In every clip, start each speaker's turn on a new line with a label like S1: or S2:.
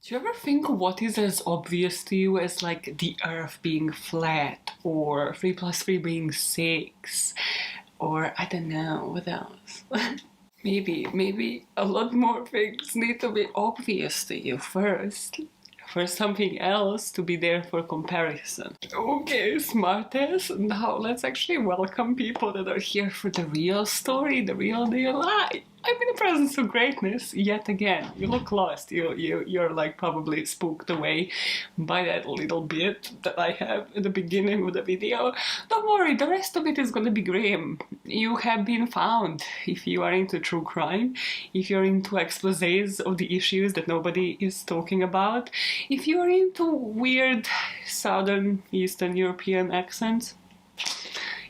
S1: Do you ever think what is as obvious to you as like the earth being flat or 3 plus 3 being 6 or I don't know, what else? Maybe a lot more things need to be obvious to you first for something else to be there for comparison. Okay, smartass, now let's actually welcome people that are here for the real story, the real deal. I'm in the presence of greatness yet again. You look lost. You're like probably spooked away by that little bit that I have at the beginning of the video. Don't worry, the rest of it is gonna be grim. You have been found. If you are into true crime, if you're into exposés of the issues that nobody is talking about, if you're into weird Southern Eastern European accents,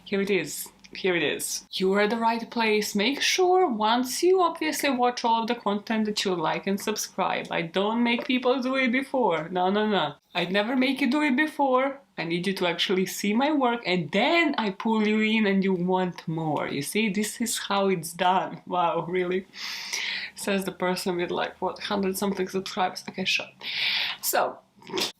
S1: here it is. Here it is. You're at the right place. Make sure once you obviously watch all of the content that you like and subscribe. I don't make people do it before. No. I'd never make you do it before. I need you to actually see my work and then I pull you in and you want more. You see, this is how it's done. Wow, really? Says the person with like, what, 100 something subscribers? Okay, sure. So,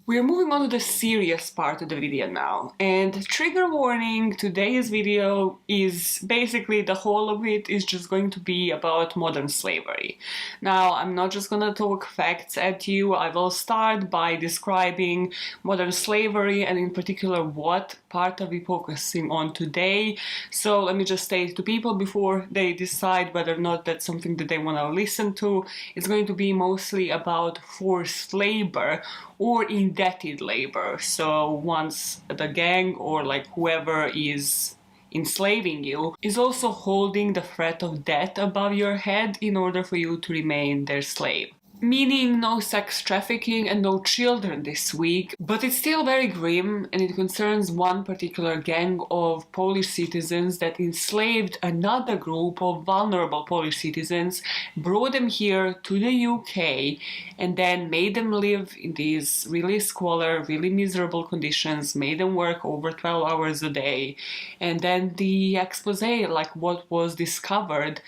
S1: we're moving on to the serious part of the video now, and trigger warning, today's video is basically the whole of it is just going to be about modern slavery. Now, I'm not just gonna talk facts at you, I will start by describing modern slavery and in particular what part are we focusing on today. So let me just state to people before they decide whether or not that's something that they want to listen to, it's going to be mostly about forced labor or indebted labor. So once the gang or like whoever is enslaving you is also holding the threat of debt above your head in order for you to remain their slave. Meaning no sex trafficking and no children this week, but it's still very grim and it concerns one particular gang of Polish citizens that enslaved another group of vulnerable Polish citizens, brought them here to the UK and then made them live in these really squalor, really miserable conditions, made them work over 12 hours a day, and then the expose, like what was discovered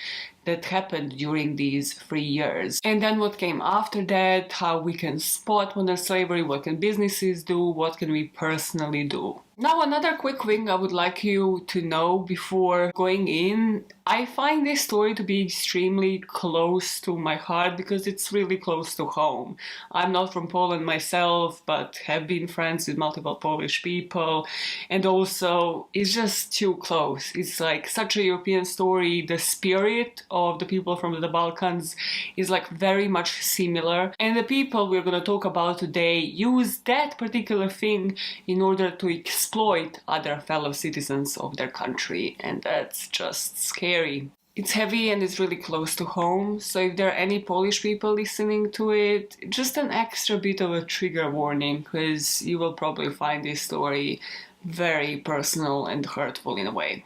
S1: that happened during these 3 years. And then what came after that, how we can spot modern slavery, what can businesses do, what can we personally do. Now another quick thing I would like you to know before going in, I find this story to be extremely close to my heart because it's really close to home. I'm not from Poland myself, but have been friends with multiple Polish people, and also it's just too close. It's like such a European story. The spirit of the people from the Balkans is like very much similar, and the people we're going to talk about today use that particular thing in order to exploit other fellow citizens of their country, and that's just scary. It's heavy and it's really close to home, so if there are any Polish people listening to it, just an extra bit of a trigger warning, because you will probably find this story very personal and hurtful in a way.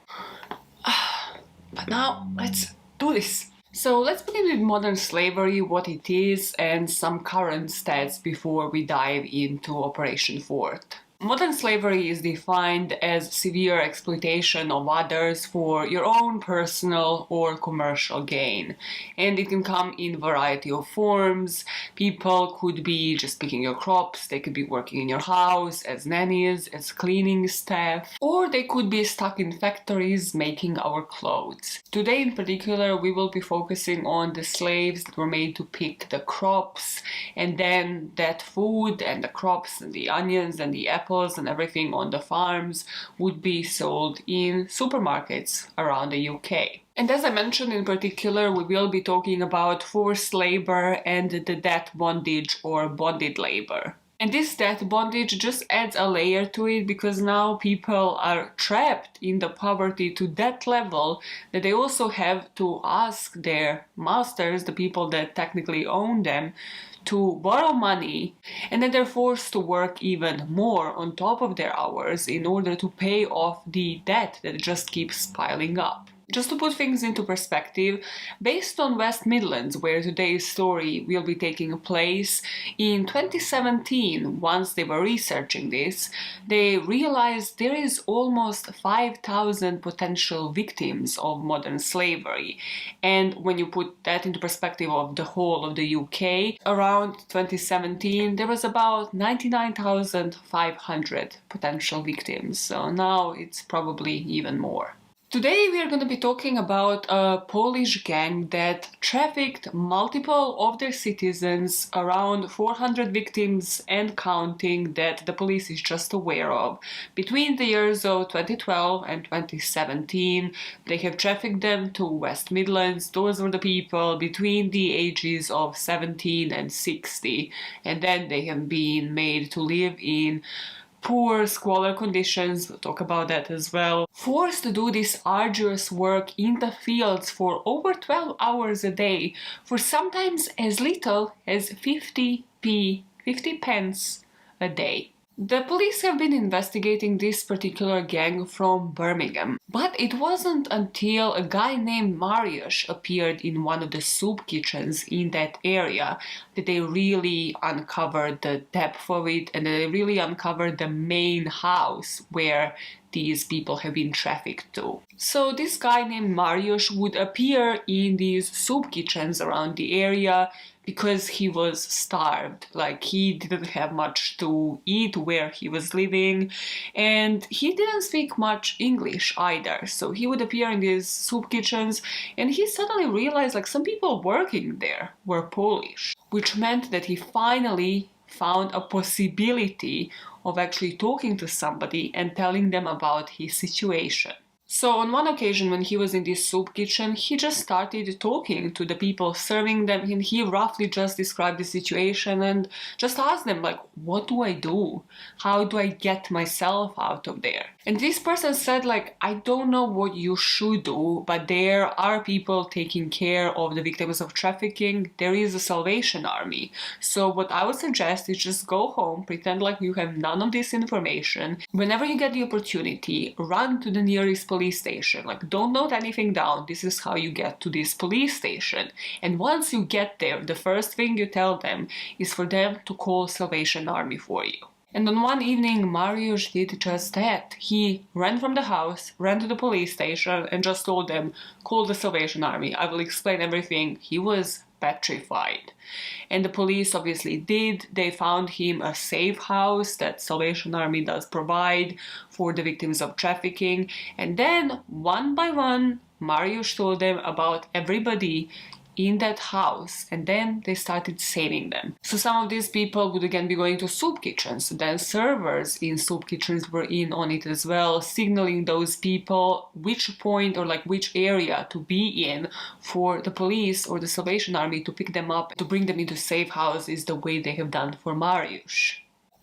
S1: But now, let's do this! So let's begin with modern slavery, what it is, and some current stats before we dive into Operation Fort. Modern slavery is defined as severe exploitation of others for your own personal or commercial gain. And it can come in a variety of forms. People could be just picking your crops, they could be working in your house as nannies, as cleaning staff, or they could be stuck in factories making our clothes. Today in particular, we will be focusing on the slaves that were made to pick the crops, and then that food and the crops and the onions and the apples and everything on the farms would be sold in supermarkets around the UK. And as I mentioned in particular, we will be talking about forced labor and the debt bondage or bonded labor. And this debt bondage just adds a layer to it because now people are trapped in the poverty to that level that they also have to ask their masters, the people that technically own them, to borrow money, and then they're forced to work even more on top of their hours in order to pay off the debt that just keeps piling up. Just to put things into perspective, based on West Midlands, where today's story will be taking place, in 2017, once they were researching this, they realized there is almost 5,000 potential victims of modern slavery. And when you put that into perspective of the whole of the UK, around 2017, there was about 99,500 potential victims. So now it's probably even more. Today we are going to be talking about a Polish gang that trafficked multiple of their citizens, around 400 victims and counting, that the police is just aware of. Between the years of 2012 and 2017, they have trafficked them to West Midlands. Those were the people between the ages of 17 and 60, and then they have been made to live in poor, squalor conditions, we'll talk about that as well. Forced to do this arduous work in the fields for over 12 hours a day, for sometimes as little as 50 pence a day. The police have been investigating this particular gang from Birmingham, but it wasn't until a guy named Mariusz appeared in one of the soup kitchens in that area that they really uncovered the depth of it, and they really uncovered the main house where these people have been trafficked to. So this guy named Mariusz would appear in these soup kitchens around the area because he was starved, like he didn't have much to eat where he was living, and he didn't speak much English either. So he would appear in these soup kitchens, and he suddenly realized like some people working there were Polish, which meant that he finally found a possibility of actually talking to somebody and telling them about his situation. So on one occasion when he was in this soup kitchen, he just started talking to the people serving them, and he roughly just described the situation and just asked them like, what do I do? How do I get myself out of there? And this person said like, I don't know what you should do, but there are people taking care of the victims of trafficking. There is a Salvation Army. So what I would suggest is just go home, pretend like you have none of this information. Whenever you get the opportunity, run to the nearest police station. Like, don't note anything down. This is how you get to this police station. And once you get there, the first thing you tell them is for them to call Salvation Army for you. And on one evening, Mariusz did just that. He ran from the house, ran to the police station, and just told them, call the Salvation Army. I will explain everything. He was petrified. And the police obviously did. They found him a safe house that Salvation Army does provide for the victims of trafficking. And then, one by one, Mariusz told them about everybody in that house, and then they started saving them. So some of these people would again be going to soup kitchens. Then servers in soup kitchens were in on it as well, signaling those people which point or like which area to be in for the police or the Salvation Army to pick them up, to bring them into safe houses the way they have done for Mariusz.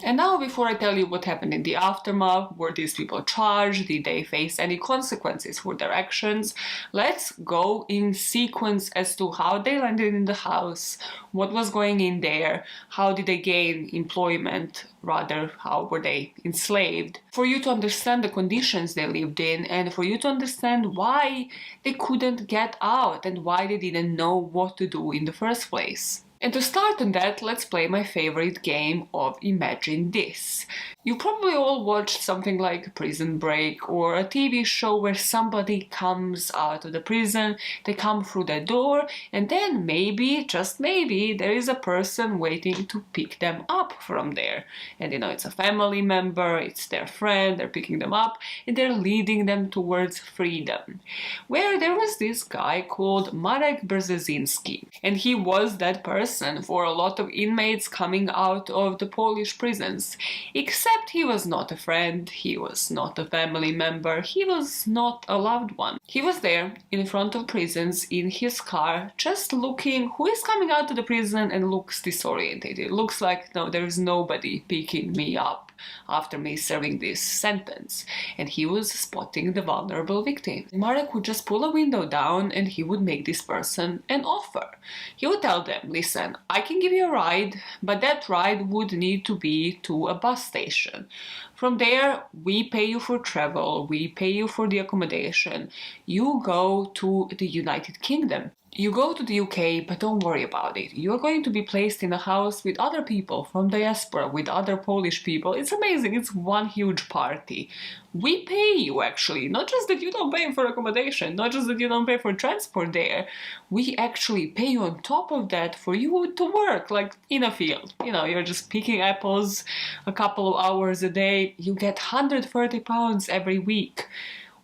S1: And now, before I tell you what happened in the aftermath, were these people charged, did they face any consequences for their actions, let's go in sequence as to how they landed in the house, what was going in there, how did they gain employment, rather how were they enslaved, for you to understand the conditions they lived in and for you to understand why they couldn't get out and why they didn't know what to do in the first place. And to start on that, let's play my favorite game of Imagine This. You probably all watched something like Prison Break or a TV show where somebody comes out of the prison, they come through the door, and then maybe, just maybe, there is a person waiting to pick them up from there. And it's a family member, it's their friend, they're picking them up, and they're leading them towards freedom. Where there was this guy called Marek Brzezinski, and he was that person for a lot of inmates coming out of the Polish prisons. Except he was not a friend, he was not a family member, he was not a loved one. He was there in front of prisons in his car, just looking who is coming out of the prison and looks disoriented. It looks like there is nobody picking me up after me serving this sentence, and he was spotting the vulnerable victim. Marek would just pull a window down and he would make this person an offer. He would tell them, listen, listen, I can give you a ride, but that ride would need to be to a bus station. From there, we pay you for travel, we pay you for the accommodation. You go to the United Kingdom. You go to the UK, but don't worry about it. You're going to be placed in a house with other people from diaspora, with other Polish people. It's amazing. It's one huge party. We pay you, actually. Not just that you don't pay for accommodation, not just that you don't pay for transport there. We actually pay you on top of that for you to work, like in a field. You know, you're just picking apples a couple of hours a day. You get £130 every week.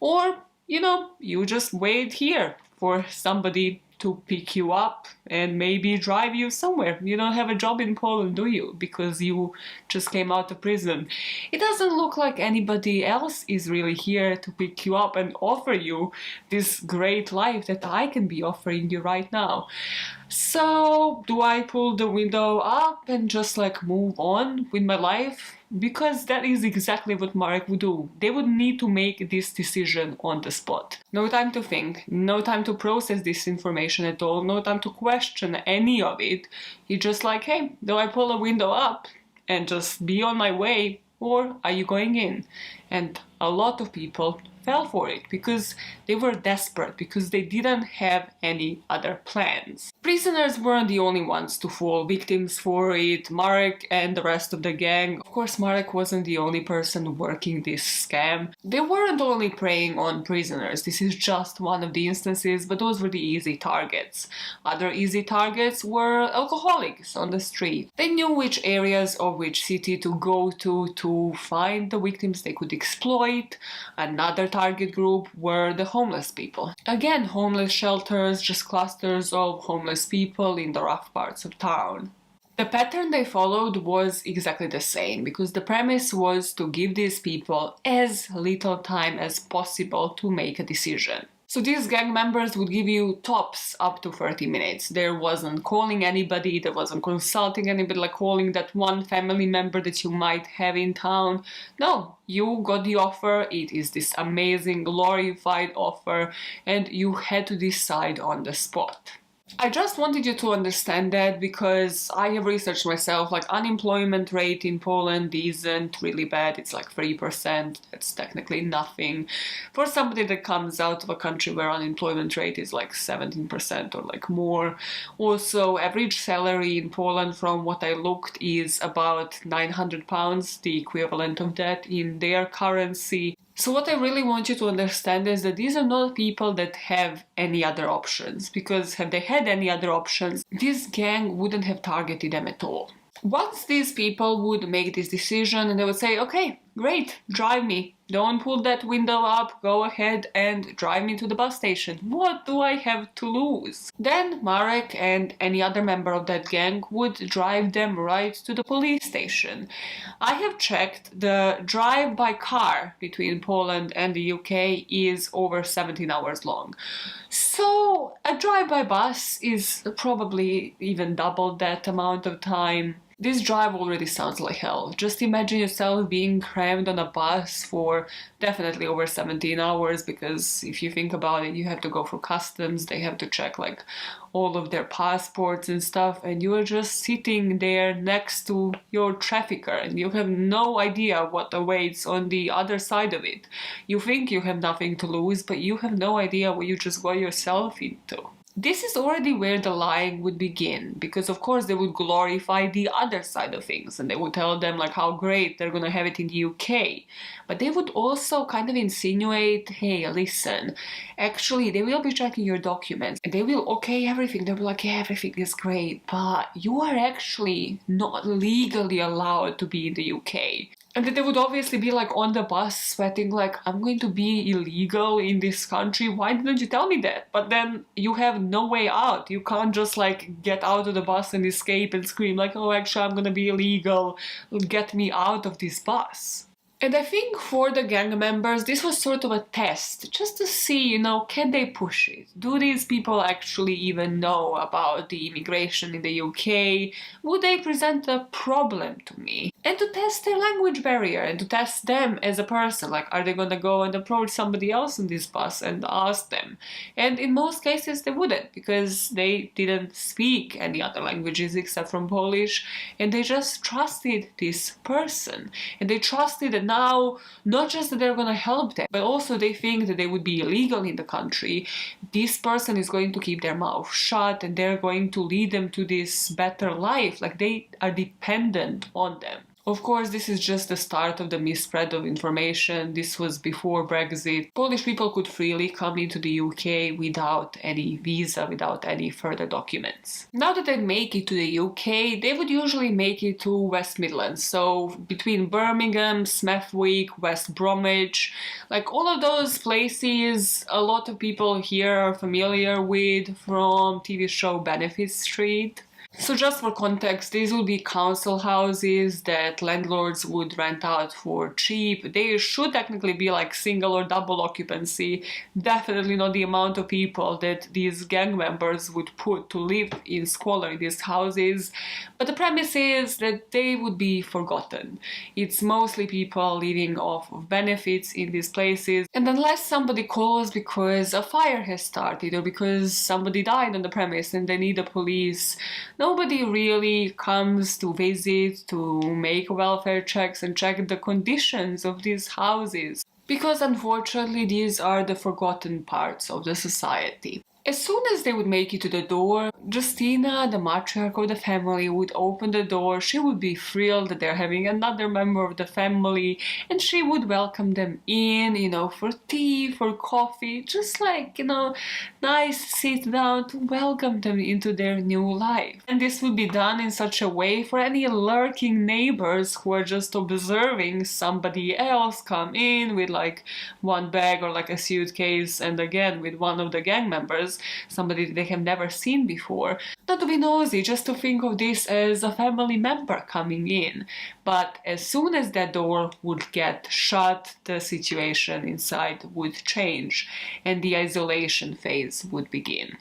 S1: Or, you know, you just wait here for somebody to pick you up and maybe drive you somewhere. You don't have a job in Poland, do you? Because you just came out of prison. It doesn't look like anybody else is really here to pick you up and offer you this great life that I can be offering you right now. So, do I pull the window up and just like move on with my life? Because that is exactly what Marek would do. They would need to make this decision on the spot. No time to think, no time to process this information at all, no time to question any of it. You're just like, hey, do I pull a window up and just be on my way, or are you going in? And a lot of people fell for it because they were desperate, because they didn't have any other plans. Prisoners weren't the only ones to fall victims for it. Marek and the rest of the gang. Of course, Marek wasn't the only person working this scam. They weren't only preying on prisoners. This is just one of the instances, but those were the easy targets. Other easy targets were alcoholics on the street. They knew which areas of which city to go to find the victims they could exploit. Another target group were the homeless people. Again, homeless shelters, just clusters of homeless people in the rough parts of town. The pattern they followed was exactly the same, because the premise was to give these people as little time as possible to make a decision. So these gang members would give you tops up to 30 minutes. There wasn't calling anybody, there wasn't consulting anybody, like calling that one family member that you might have in town. No, you got the offer, it is this amazing glorified offer, and you had to decide on the spot. I just wanted you to understand that because I have researched myself, like unemployment rate in Poland isn't really bad, it's like 3%, that's technically nothing. For somebody that comes out of a country where unemployment rate is like 17% or like more. Also, average salary in Poland from what I looked is about £900, the equivalent of that in their currency. So what I really want you to understand is that these are not people that have any other options, because had they had any other options, this gang wouldn't have targeted them at all. Once these people would make this decision and they would say, okay, great, drive me. Don't pull that window up, go ahead and drive me to the bus station. What do I have to lose? Then Marek and any other member of that gang would drive them right to the police station. I have checked, the drive by car between Poland and the UK is over 17 hours long. So a drive by bus is probably even double that amount of time. This drive already sounds like hell. Just imagine yourself being crammed on a bus for definitely over 17 hours, because if you think about it, you have to go through customs, they have to check like all of their passports and stuff, and you are just sitting there next to your trafficker and you have no idea what awaits on the other side of it. You think you have nothing to lose, but you have no idea what you just got yourself into. This is already where the lying would begin, because of course they would glorify the other side of things and they would tell them like how great they're gonna have it in the UK. But they would also kind of insinuate, hey, listen, actually they will be checking your documents and they will okay everything. They'll be like, yeah, everything is great, but you are actually not legally allowed to be in the UK. And then they would obviously be like on the bus sweating like, I'm going to be illegal in this country, why didn't you tell me that? But then you have no way out. You can't just like get out of the bus and escape and scream like, oh, actually I'm gonna be illegal, get me out of this bus. And I think for the gang members, this was sort of a test, just to see, can they push it? Do these people actually even know about the immigration in the UK? Would they present a problem to me? And to test their language barrier and to test them as a person. Like, are they gonna go and approach somebody else on this bus and ask them? And in most cases, they wouldn't, because they didn't speak any other languages except from Polish, and they just trusted this person. And they trusted that now, not just that they're gonna help them, but also they think that they would be illegal in the country. This person is going to keep their mouth shut and they're going to lead them to this better life. Like, they are dependent on them. Of course, this is just the start of the misspread of information. This was before Brexit. Polish people could freely come into the UK without any visa, without any further documents. Now that they make it to the UK, they would usually make it to West Midlands. So between Birmingham, Smethwick, West Bromwich, like all of those places a lot of people here are familiar with from TV show Benefit Street. So just for context, these would be council houses that landlords would rent out for cheap. They should technically be like single or double occupancy, definitely not the amount of people that these gang members would put to live in squalor in these houses. But the premise is that they would be forgotten. It's mostly people living off of benefits in these places, and unless somebody calls because a fire has started or because somebody died on the premise and they need the police, nobody really comes to visit, to make welfare checks and check the conditions of these houses. Because unfortunately, these are the forgotten parts of the society. As soon as they would make it to the door, Justina, the matriarch of the family, would open the door. She would be thrilled that they're having another member of the family, and she would welcome them in, for tea, for coffee, just like, nice sit down to welcome them into their new life. And this would be done in such a way for any lurking neighbors who are just observing somebody else come in with like one bag or like a suitcase, and again with one of the gang members, somebody they have never seen before. Not to be nosy, just to think of this as a family member coming in. But as soon as that door would get shut, the situation inside would change and the isolation phase would begin.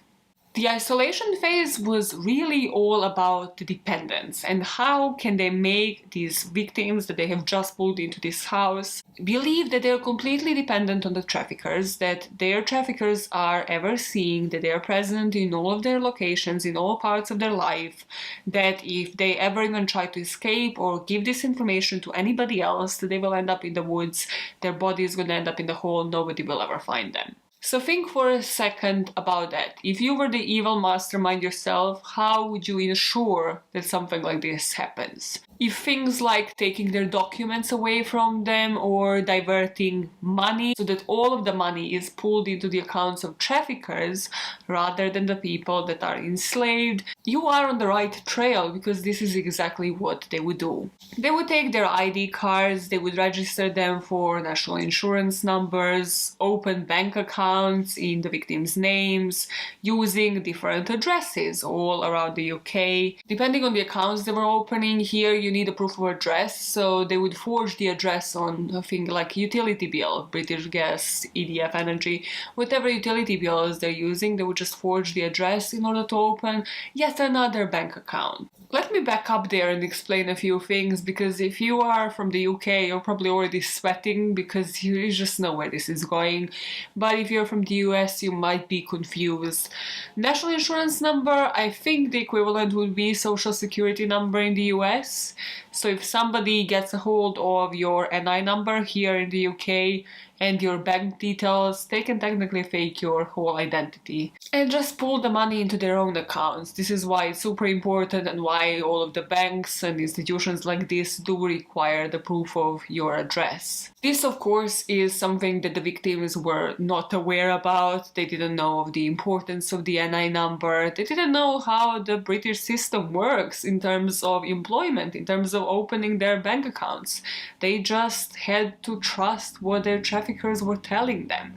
S1: The isolation phase was really all about the dependence and how can they make these victims that they have just pulled into this house believe that they're completely dependent on the traffickers, that their traffickers are ever seeing, that they are present in all of their locations, in all parts of their life, that if they ever even try to escape or give this information to anybody else, that they will end up in the woods, their body is going to end up in the hole, nobody will ever find them. So think for a second about that. If you were the evil mastermind yourself, how would you ensure that something like this happens? If things like taking their documents away from them or diverting money so that all of the money is pulled into the accounts of traffickers rather than the people that are enslaved, you are on the right trail, because this is exactly what they would do. They would take their ID cards, they would register them for national insurance numbers, open bank accounts in the victims' names, using different addresses all around the UK. Depending on the accounts they were opening, here you need a proof of address, so they would forge the address on a thing like utility bill, British Gas, EDF Energy, whatever utility bills they're using, they would just forge the address in order to open yet another bank account. Let me back up there and explain a few things, because if you are from the UK, you're probably already sweating because you just know where this is going. But if you're from the US, you might be confused. National insurance number, I think the equivalent would be social security number in the US. So if somebody gets a hold of your NI number here in the UK and your bank details, they can technically fake your whole identity and just pull the money into their own accounts. This is why it's super important and why all of the banks and institutions like this do require the proof of your address. This, of course, is something that the victims were not aware about. They didn't know of the importance of the NI number. They didn't know how the British system works in terms of employment, in terms of opening their bank accounts. They just had to trust what their traffickers traffickers were telling them.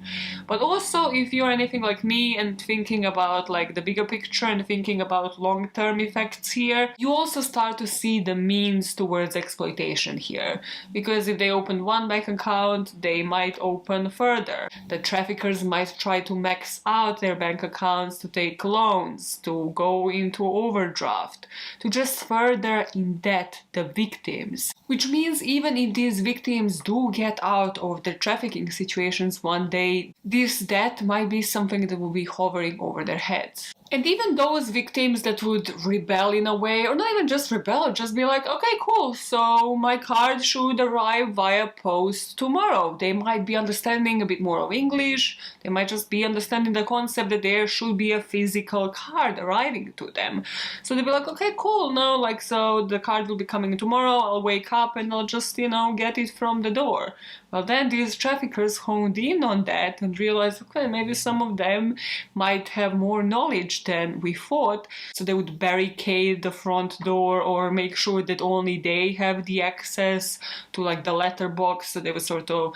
S1: But also, if you're anything like me and thinking about like the bigger picture and thinking about long-term effects here, you also start to see the means towards exploitation here. Because if they open one bank account, they might open further. The traffickers might try to max out their bank accounts, to take loans, to go into overdraft, to just further indebt the victims. Which means even if these victims do get out of the trafficking situations one day, this debt might be something that will be hovering over their heads. And even those victims that would rebel in a way, or not even just rebel, just be like, okay, cool, so my card should arrive via post tomorrow. They might be understanding a bit more of English, they might just be understanding the concept that there should be a physical card arriving to them. So they'll be like, okay, cool, no, like, so the card will be coming tomorrow, I'll wake up and I'll just, get it from the door. Well, then these traffickers honed in on that and realized, okay, maybe some of them might have more knowledge than we thought. So they would barricade the front door or make sure that only they have the access to like the letterbox. So they would sort of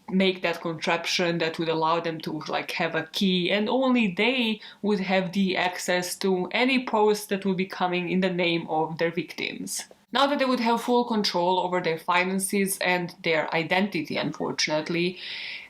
S1: make that contraption that would allow them to like have a key, and only they would have the access to any post that would be coming in the name of their victims. Now that they would have full control over their finances and their identity, unfortunately,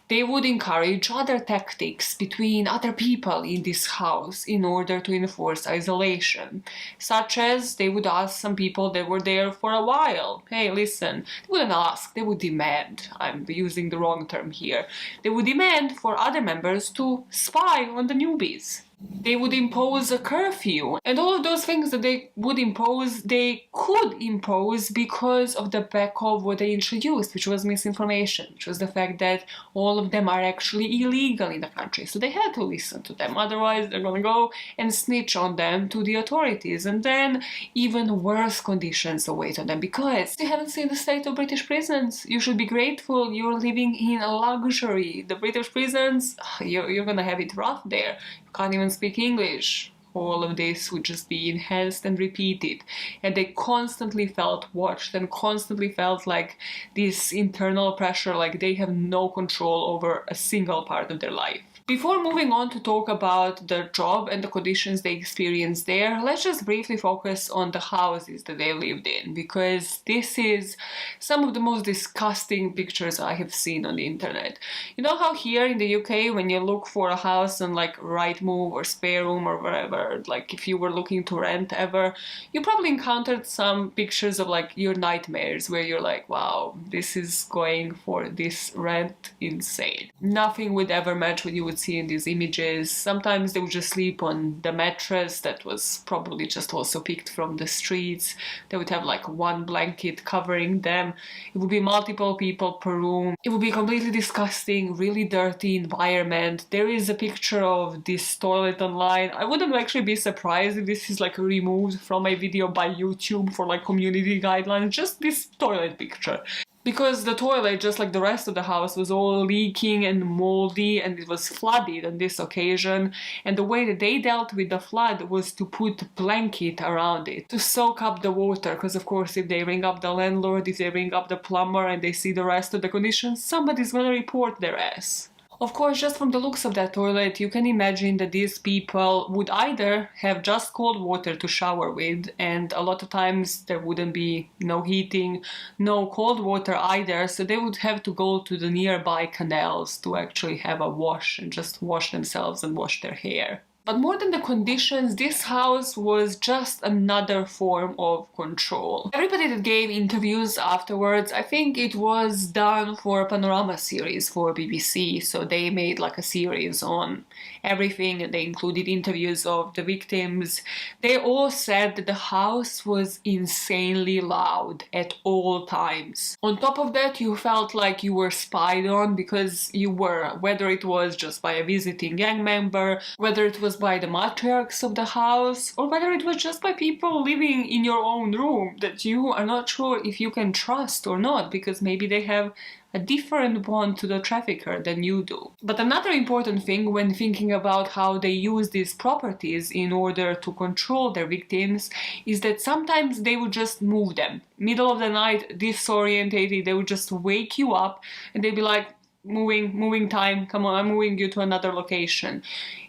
S1: they would encourage other tactics between other people in this house in order to enforce isolation. Such as they would ask some people that were there for a while, hey, listen, they wouldn't ask, they would demand, I'm using the wrong term here, they would demand for other members to spy on the newbies. They would impose a curfew, and all of those things that they would impose, they could impose because of the back of what they introduced, which was misinformation, which was the fact that all of them are actually illegal in the country. So they had to listen to them, otherwise they're gonna go and snitch on them to the authorities, and then even worse conditions await on them, because you haven't seen the state of British prisons. You should be grateful you're living in a luxury. The British prisons, you're gonna have it rough there. Can't even speak English. All of this would just be enhanced and repeated. And they constantly felt watched and constantly felt like this internal pressure, like they have no control over a single part of their life. Before moving on to talk about their job and the conditions they experienced there, let's just briefly focus on the houses that they lived in, because this is some of the most disgusting pictures I have seen on the internet. You know how here in the UK, when you look for a house on like Rightmove or Spare Room or wherever, like if you were looking to rent ever, you probably encountered some pictures of like your nightmares where you're like, wow, this is going for this rent insane. Nothing would ever match what you would see in these images. Sometimes they would just sleep on the mattress that was probably just also picked from the streets. They would have like one blanket covering them. It would be multiple people per room. It would be completely disgusting, really dirty environment. There is a picture of this toilet online. I wouldn't actually be surprised if this is like removed from a video by YouTube for like community guidelines, just this toilet picture. Because the toilet, just like the rest of the house, was all leaking and moldy, and it was flooded on this occasion. And the way that they dealt with the flood was to put a blanket around it to soak up the water. Because of course, if they ring up the landlord, if they ring up the plumber and they see the rest of the conditions, somebody's gonna report their ass. Of course, just from the looks of that toilet, you can imagine that these people would either have just cold water to shower with, and a lot of times there wouldn't be no heating, no cold water either, so they would have to go to the nearby canals to actually have a wash and just wash themselves and wash their hair. But more than the conditions, this house was just another form of control. Everybody that gave interviews afterwards, I think it was done for a panorama series for BBC, so they made like a series on everything and they included interviews of the victims. They all said that the house was insanely loud at all times. On top of that, you felt like you were spied on, because you were, whether it was just by a visiting gang member, whether it was by the matriarchs of the house, or whether it was just by people living in your own room that you are not sure if you can trust or not, because maybe they have a different bond to the trafficker than you do. But another important thing when thinking about how they use these properties in order to control their victims is that sometimes they would just move them. Middle of the night, disorientated, they would just wake you up and they'd be like, moving time, come on, I'm moving you to another location.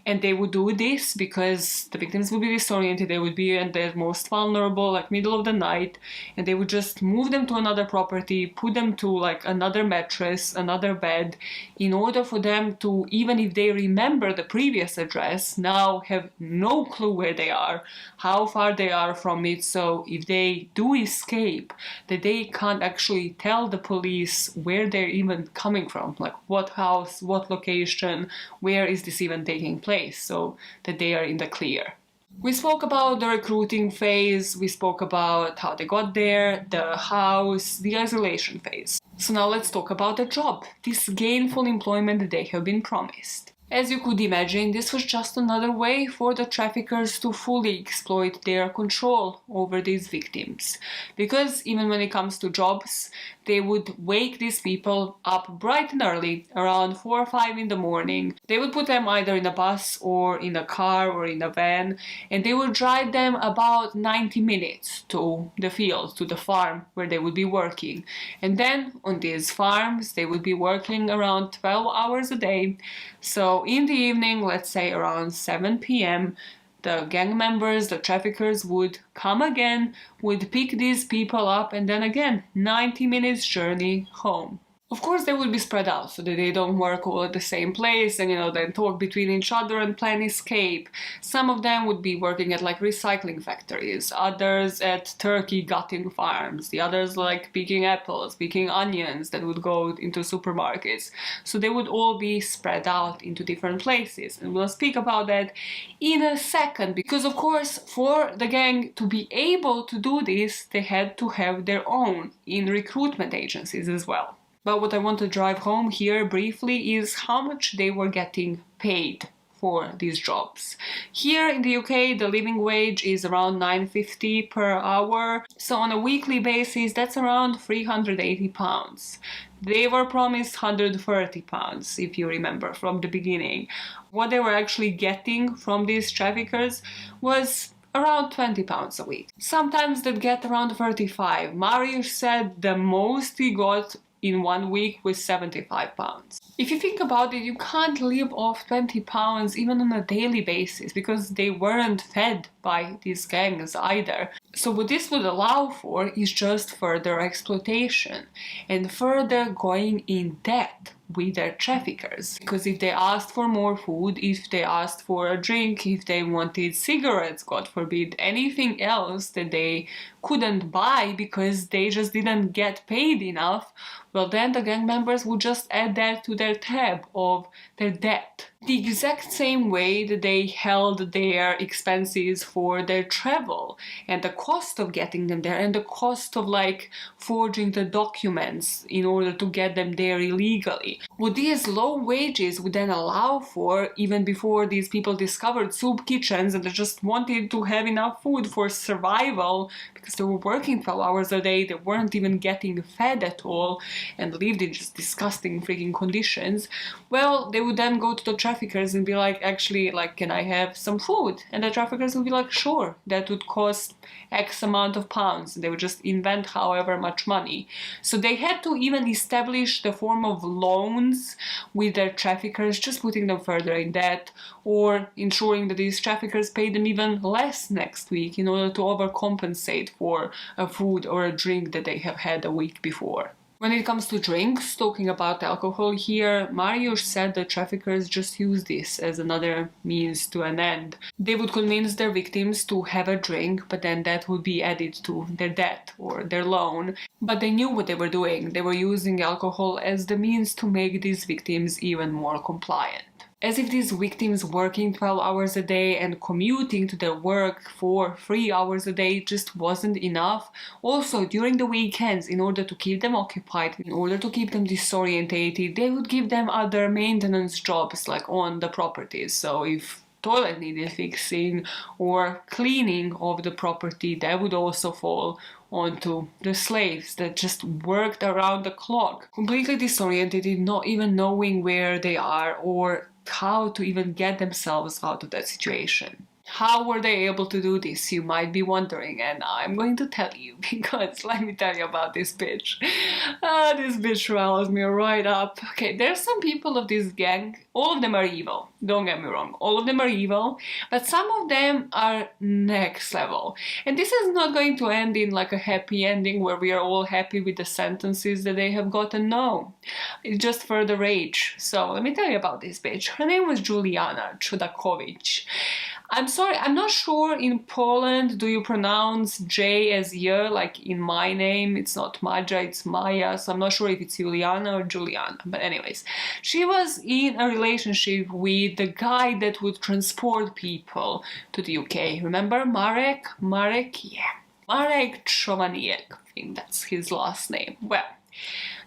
S1: And they would do this because the victims would be disoriented, they would be at their most vulnerable, like middle of the night, and they would just move them to another property, put them to like another mattress, another bed, in order for them to, even if they remember the previous address, now have no clue where they are, how far they are from it, so if they do escape, that they can't actually tell the police where they're even coming from, like what house, what location, where is this even taking place, so that they are in the clear. We spoke about the recruiting phase, we spoke about how they got there, the house, the isolation phase. So now let's talk about the job, this gainful employment that they have been promised. As you could imagine, this was just another way for the traffickers to fully exploit their control over these victims. Because even when it comes to jobs, they would wake these people up bright and early, around 4 or 5 in the morning. They would put them either in a bus or in a car or in a van, and they would drive them about 90 minutes to the field, to the farm where they would be working. And then on these farms, they would be working around 12 hours a day. So in the evening, let's say around 7 p.m., the gang members, the traffickers would come again, would pick these people up, and then again, 90 minutes journey home. Of course, they will be spread out so that they don't work all at the same place and, then talk between each other and plan escape. Some of them would be working at like recycling factories, others at turkey gutting farms, the others like picking apples, picking onions that would go into supermarkets. So they would all be spread out into different places. And we'll speak about that in a second, because of course, for the gang to be able to do this, they had to have their own in recruitment agencies as well. But what I want to drive home here briefly is how much they were getting paid for these jobs. Here in the UK, the living wage is around £9.50 per hour. So on a weekly basis, that's around £380. They were promised £130, if you remember from the beginning. What they were actually getting from these traffickers was around £20 a week. Sometimes they'd get around 35. Marius said the most he got in 1 week was £75. If you think about it, you can't live off £20 even on a daily basis because they weren't fed by these gangs either. So what this would allow for is just further exploitation and further going in debt with their traffickers. Because if they asked for more food, if they asked for a drink, if they wanted cigarettes, God forbid, anything else that they couldn't buy because they just didn't get paid enough, well then the gang members would just add that to their tab of their debt. The exact same way that they held their expenses for their travel and the cost of getting them there and the cost of like forging the documents in order to get them there illegally. What these low wages would then allow for, even before these people discovered soup kitchens and they just wanted to have enough food for survival because they were working 12 hours a day, they weren't even getting fed at all and lived in just disgusting freaking conditions, well, they would then go to the traffickers and be like, actually, like, can I have some food? And the traffickers would be like, sure, that would cost X amount of pounds. They would just invent however much money. So they had to even establish the form of loans with their traffickers, just putting them further in debt or ensuring that these traffickers pay them even less next week in order to overcompensate for a food or a drink that they have had a week before. When it comes to drinks, talking about alcohol here, Mariusz said the traffickers just use this as another means to an end. They would convince their victims to have a drink, but then that would be added to their debt or their loan. But they knew what they were doing. They were using alcohol as the means to make these victims even more compliant. As if these victims working 12 hours a day and commuting to their work for 3 hours a day just wasn't enough. Also, during the weekends, in order to keep them occupied, in order to keep them disorientated, they would give them other maintenance jobs like on the properties. So if toilet needed fixing or cleaning of the property, that would also fall onto the slaves that just worked around the clock, completely disoriented, not even knowing where they are or how to even get themselves out of that situation. How were they able to do this, you might be wondering, and I'm going to tell you, because let me tell you about this bitch. This bitch riles me right up. Okay, there's some people of this gang, all of them are evil, don't get me wrong, all of them are evil, but some of them are next level. And this is not going to end in like a happy ending where we are all happy with the sentences that they have gotten, no. It's just further rage. So let me tell you about this bitch. Her name was Juliana Chudakovich. I'm sorry, I'm not sure in Poland do you pronounce J as Y, like in my name, it's not Maja, it's Maya, so I'm not sure if it's Juliana or Juliana, but anyways. She was in a relationship with the guy that would transport people to the UK. Remember Marek? Marek? Yeah. Marek Chovanijek, I think that's his last name. Well,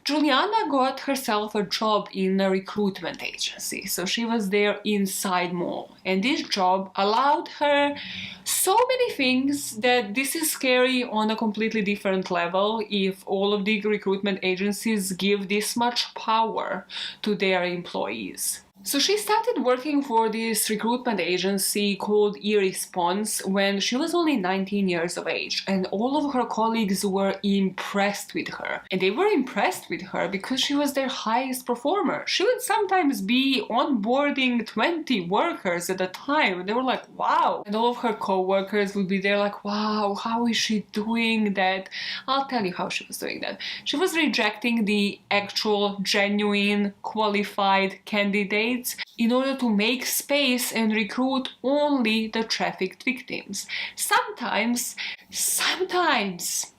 S1: Juliana got herself a job in a recruitment agency, so she was there inside more. And this job allowed her so many things that this is scary on a completely different level if all of the recruitment agencies give this much power to their employees. So she started working for this recruitment agency called eResponse when she was only 19 years of age, and all of her colleagues were impressed with her. And they were impressed with her because she was their highest performer. She would sometimes be onboarding 20 workers at a time. They were like, wow. And all of her co-workers would be there like, wow, how is she doing that? I'll tell you how she was doing that. She was rejecting the actual, genuine, qualified candidates in order to make space and recruit only the trafficked victims. Sometimes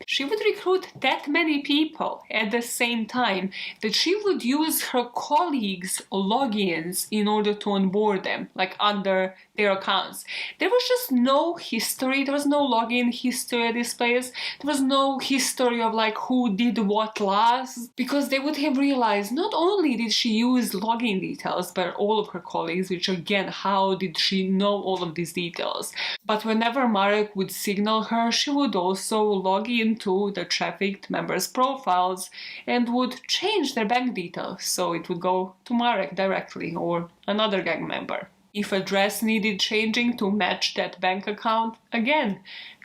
S1: she would recruit that many people at the same time that she would use her colleagues' logins in order to onboard them, like under their accounts. There was just no history, there was no login history at this place, there was no history of like who did what last, because they would have realized not only did she use login details but all of her colleagues, which again, how did she know all of these details? But whenever Marek would signal her, she would also log into the trafficked members' profiles and would change their bank details, so it would go to Marek directly or another gang member. If address needed changing to match that bank account, again,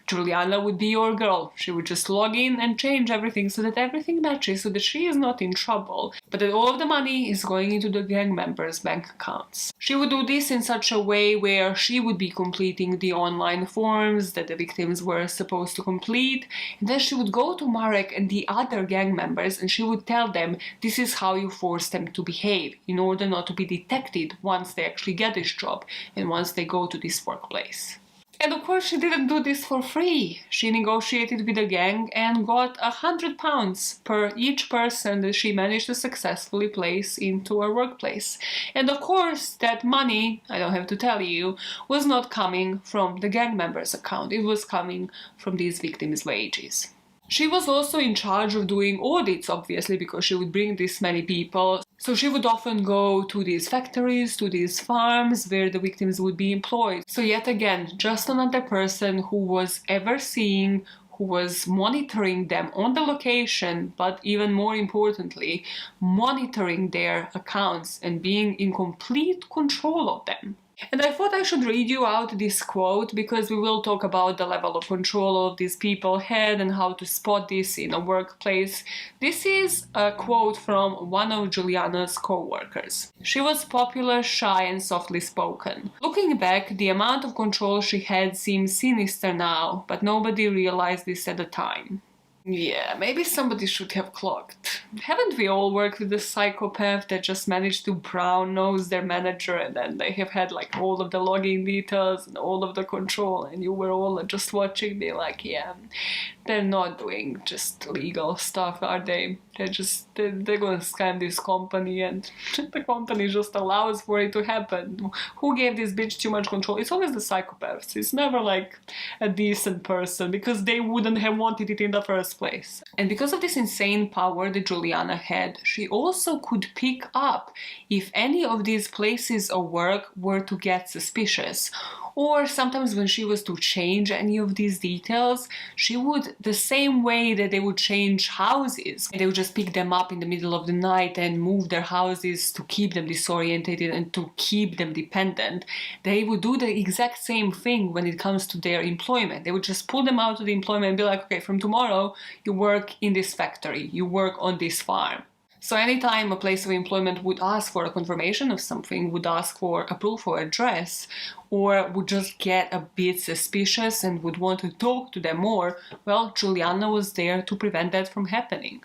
S1: Juliana would be your girl. She would just log in and change everything so that everything matches, so that she is not in trouble, but that all of the money is going into the gang members' bank accounts. She would do this in such a way where she would be completing the online forms that the victims were supposed to complete, and then she would go to Marek and the other gang members and she would tell them this is how you force them to behave in order not to be detected once they actually get this job and once they go to this workplace. And of course she didn't do this for free. She negotiated with the gang and got £100 per each person that she managed to successfully place into her workplace. And of course that money, I don't have to tell you, was not coming from the gang members' account. It was coming from these victims' wages. She was also in charge of doing audits, obviously, because she would bring this many people. So she would often go to these factories, to these farms where the victims would be employed. So yet again, just another person who was overseeing, who was monitoring them on the location, but even more importantly, monitoring their accounts and being in complete control of them. And I thought I should read you out this quote because we will talk about the level of control of these people had and how to spot this in a workplace. This is a quote from one of Juliana's co-workers. She was popular, shy and softly spoken. Looking back, the amount of control she had seems sinister now, but nobody realized this at the time. Yeah, maybe somebody should have clocked. Haven't we all worked with a psychopath that just managed to brown nose their manager and then they have had like all of the login details and all of the control and you were all just watching me like, yeah, they're not doing just legal stuff, are they? They're gonna scam this company and the company just allows for it to happen. Who gave this bitch too much control? It's always the psychopaths. It's never like a decent person because they wouldn't have wanted it in the first place. And because of this insane power that Juliana had, she also could pick up if any of these places of work were to get suspicious, Or sometimes when she was to change any of these details, she would, the same way that they would change houses, they would just pick them up in the middle of the night and move their houses to keep them disorientated and to keep them dependent. They would do the exact same thing when it comes to their employment. They would just pull them out of the employment and be like, okay, from tomorrow you work in this factory, you work on this farm. So anytime a place of employment would ask for a confirmation of something, would ask for a proof or address, or would just get a bit suspicious and would want to talk to them more, well, Juliana was there to prevent that from happening.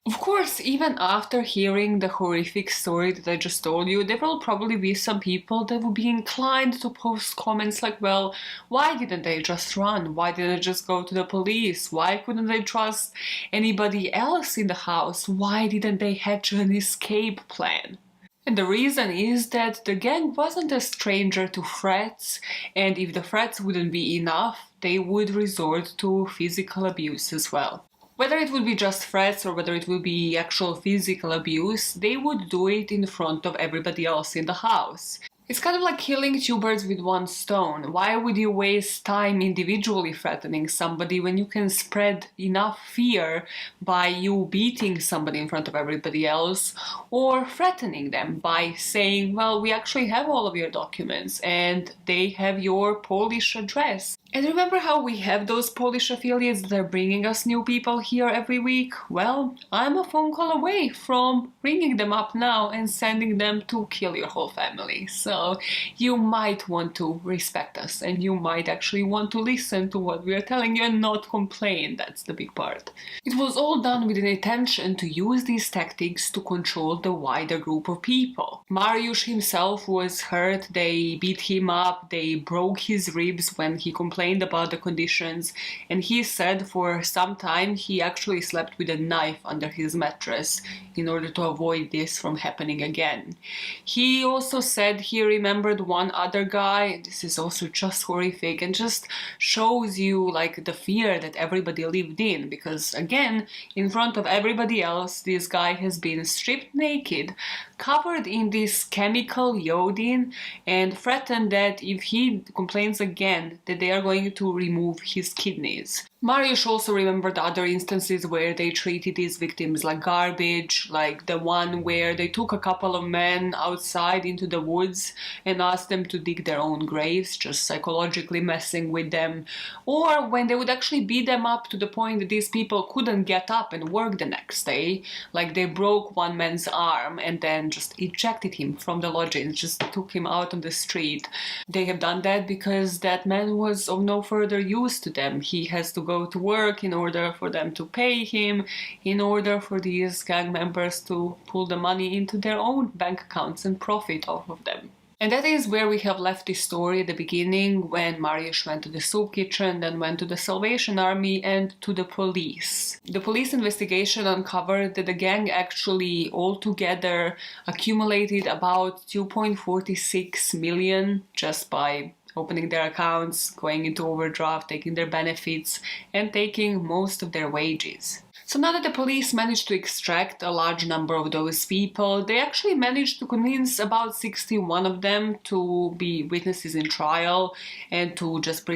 S1: Of course, even after hearing the horrific story that I just told you, there will probably be some people that will be inclined to post comments like, well, why didn't they just run? Why didn't they just go to the police? Why couldn't they trust anybody else in the house? Why didn't they hatch an escape plan? And the reason is that the gang wasn't a stranger to threats, and if the threats wouldn't be enough, they would resort to physical abuse as well. Whether it would be just threats or whether it would be actual physical abuse, they would do it in front of everybody else in the house. It's kind of like killing two birds with one stone. Why would you waste time individually threatening somebody when you can spread enough fear by you beating somebody in front of everybody else, or threatening them by saying, well, we actually have all of your documents and they have your Polish address. And remember how we have those Polish affiliates that are bringing us new people here every week? Well, I'm a phone call away from ringing them up now and sending them to kill your whole family. So you might want to respect us and you might actually want to listen to what we are telling you and not complain. That's the big part. It was all done with an intention to use these tactics to control the wider group of people. Mariusz himself was hurt, they beat him up, they broke his ribs when he complained about the conditions, and he said for some time he actually slept with a knife under his mattress in order to avoid this from happening again. He also said he remembered one other guy. This is also just horrific and just shows you like the fear that everybody lived in, because again, in front of everybody else, this guy has been stripped naked, covered in this chemical iodine, and threatened that if he complains again that they are going to remove his kidneys. Mariusz also remembered other instances where they treated these victims like garbage, like the one where they took a couple of men outside into the woods and asked them to dig their own graves, just psychologically messing with them, or when they would actually beat them up to the point that these people couldn't get up and work the next day, like they broke one man's arm and then just ejected him from the lodgings, just took him out on the street. They have done that because that man was of no further use to them. He has to go to work in order for them to pay him, in order for these gang members to pull the money into their own bank accounts and profit off of them. And that is where we have left this story at the beginning, when Mariusz went to the soup kitchen, then went to the Salvation Army and to the police. The police investigation uncovered that the gang actually altogether accumulated about 2.46 million just by opening their accounts, going into overdraft, taking their benefits, and taking most of their wages. So now that the police managed to extract a large number of those people, they actually managed to convince about 61 of them to be witnesses in trial and to just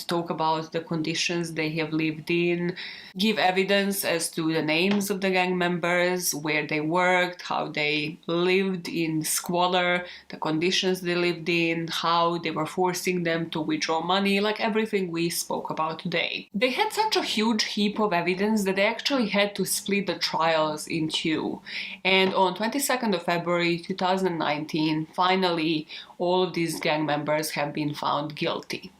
S1: talk about the conditions they have lived in, give evidence as to the names of the gang members, where they worked, how they lived in squalor, the conditions they lived in, how they were forcing them to withdraw money, like everything we spoke about today. They had such a huge heap of evidence that they actually had to split the trials in two. And on 22nd of February 2019, finally, all of these gang members have been found guilty.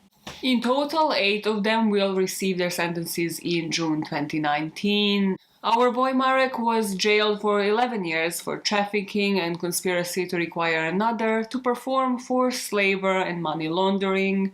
S1: In total, 8 of them will receive their sentences in June 2019. Our boy Marek was jailed for 11 years for trafficking and conspiracy to require another to perform forced labor and money laundering.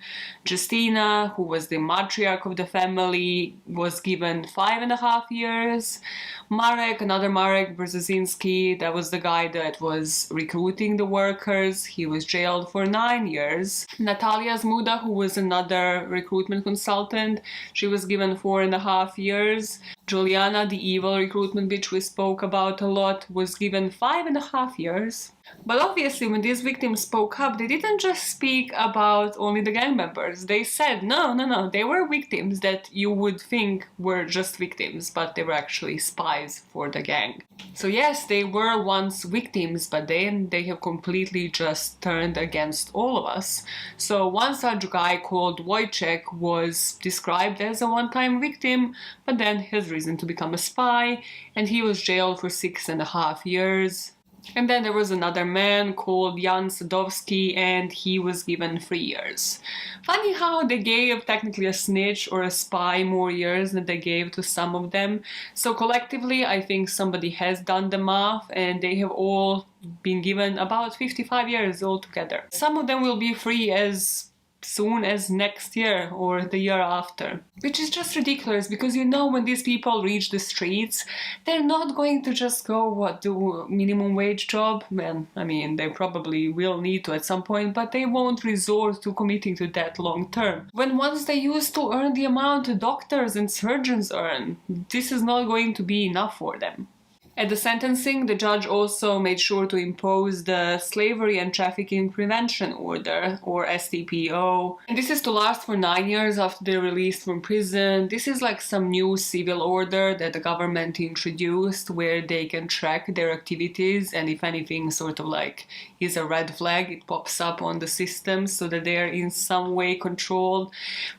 S1: Justina, who was the matriarch of the family, was given 5.5 years. Marek, another Marek Brzezinski, that was the guy that was recruiting the workers, he was jailed for 9 years. Natalia Zmuda, who was another recruitment consultant, she was given 4.5 years. Juliana, the evil recruitment bitch we spoke about a lot, was given 5.5 years. But obviously, when these victims spoke up, they didn't just speak about only the gang members. They said, no, they were victims that you would think were just victims, but they were actually spies for the gang. So yes, they were once victims, but then they have completely just turned against all of us. So one such guy called Wojciech was described as a one-time victim, but then has risen to become a spy, and he was jailed for 6.5 years. And then there was another man called Jan Sadowski, and he was given 3 years. Funny how they gave technically a snitch or a spy more years than they gave to some of them. So collectively, I think somebody has done the math, and they have all been given about 55 years altogether. Some of them will be free as soon as next year or the year after. Which is just ridiculous, because you know when these people reach the streets, they're not going to just go, do a minimum wage job? Well, I mean, they probably will need to at some point, but they won't resort to committing to that long term. When once they used to earn the amount doctors and surgeons earn, this is not going to be enough for them. At the sentencing, the judge also made sure to impose the Slavery and Trafficking Prevention Order, or STPO. And this is to last for 9 years after they're released from prison. This is like some new civil order that the government introduced where they can track their activities, and if anything sort of like is a red flag, it pops up on the system so that they're in some way controlled.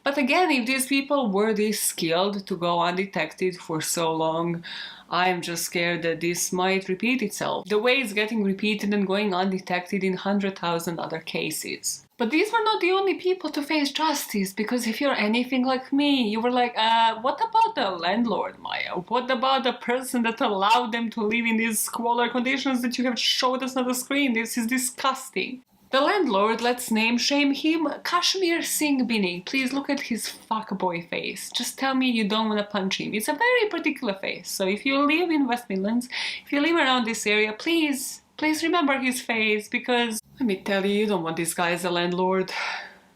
S1: But again, if these people were this skilled to go undetected for so long, I'm just scared that this might repeat itself, the way it's getting repeated and going undetected in 100,000 other cases. But these were not the only people to face justice, because if you're anything like me, you were like, what about the landlord, Maya? What about the person that allowed them to live in these squalor conditions that you have showed us on the screen? This is disgusting. The landlord, let's name shame him Kashmir Singh Binning. Please look at his fuckboy face. Just tell me you don't want to punch him. It's a very particular face. So if you live in West Midlands, if you live around this area, please remember his face, because let me tell you don't want this guy as a landlord.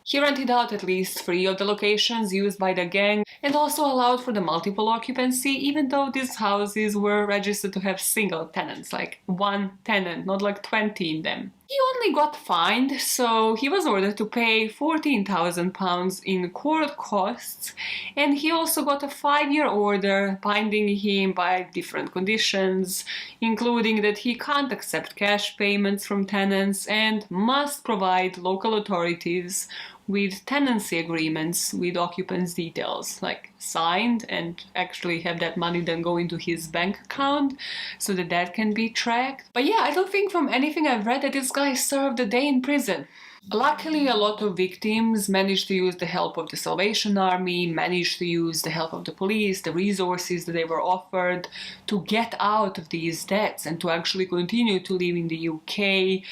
S1: He rented out at least 3 of the locations used by the gang, and also allowed for the multiple occupancy, even though these houses were registered to have single tenants, like 1 tenant, not like 20 in them. He only got fined, so he was ordered to pay £14,000 in court costs, and he also got a 5-year order binding him by different conditions, including that he can't accept cash payments from tenants and must provide local authorities with tenancy agreements with occupants' details, like signed, and actually have that money then go into his bank account so that that can be tracked. But yeah, I don't think from anything I've read that this guy served a day in prison. Luckily, a lot of victims managed to use the help of the Salvation Army, managed to use the help of the police, the resources that they were offered to get out of these debts and to actually continue to live in the UK,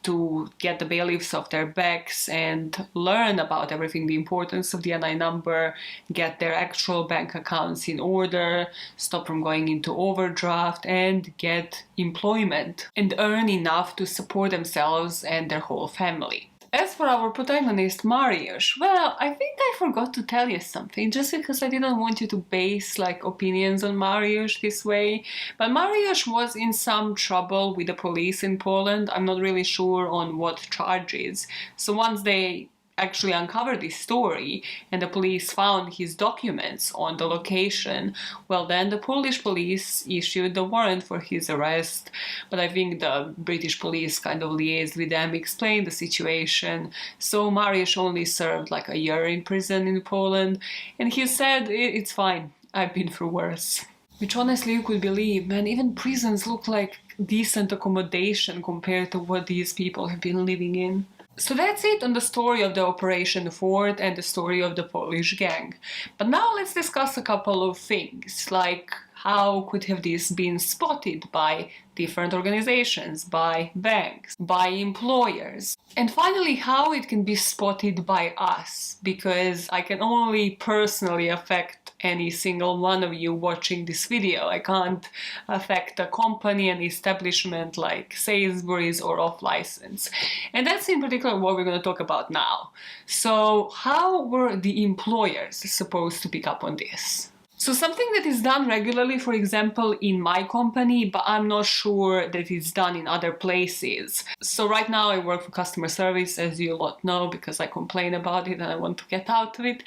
S1: to get the bailiffs off their backs and learn about everything, the importance of the NI number, get their actual bank accounts in order, stop from going into overdraft, and get employment and earn enough to support themselves and their whole family. As for our protagonist, Mariusz, well, I think I forgot to tell you something, just because I didn't want you to base opinions on Mariusz this way. But Mariusz was in some trouble with the police in Poland. I'm not really sure on what charges. So once they actually uncovered this story and the police found his documents on the location, well, then the Polish police issued the warrant for his arrest. But I think the British police kind of liaised with them, explained the situation. So Mariusz only served a year in prison in Poland, and he said, it's fine, I've been through worse. Which honestly you could believe, man. Even prisons look like decent accommodation compared to what these people have been living in. So that's it on the story of the Operation Fort and the story of the Polish gang. But now let's discuss a couple of things, like how could have this been spotted by different organizations, by banks, by employers? And finally, how it can be spotted by us, because I can only personally affect any single one of you watching this video. I can't affect a company, an establishment like Sainsbury's or off license. And that's in particular what we're going to talk about now. So how were the employers supposed to pick up on this? So something that is done regularly, for example, in my company, but I'm not sure that it's done in other places. So right now I work for customer service, as you a lot know, because I complain about it and I want to get out of it.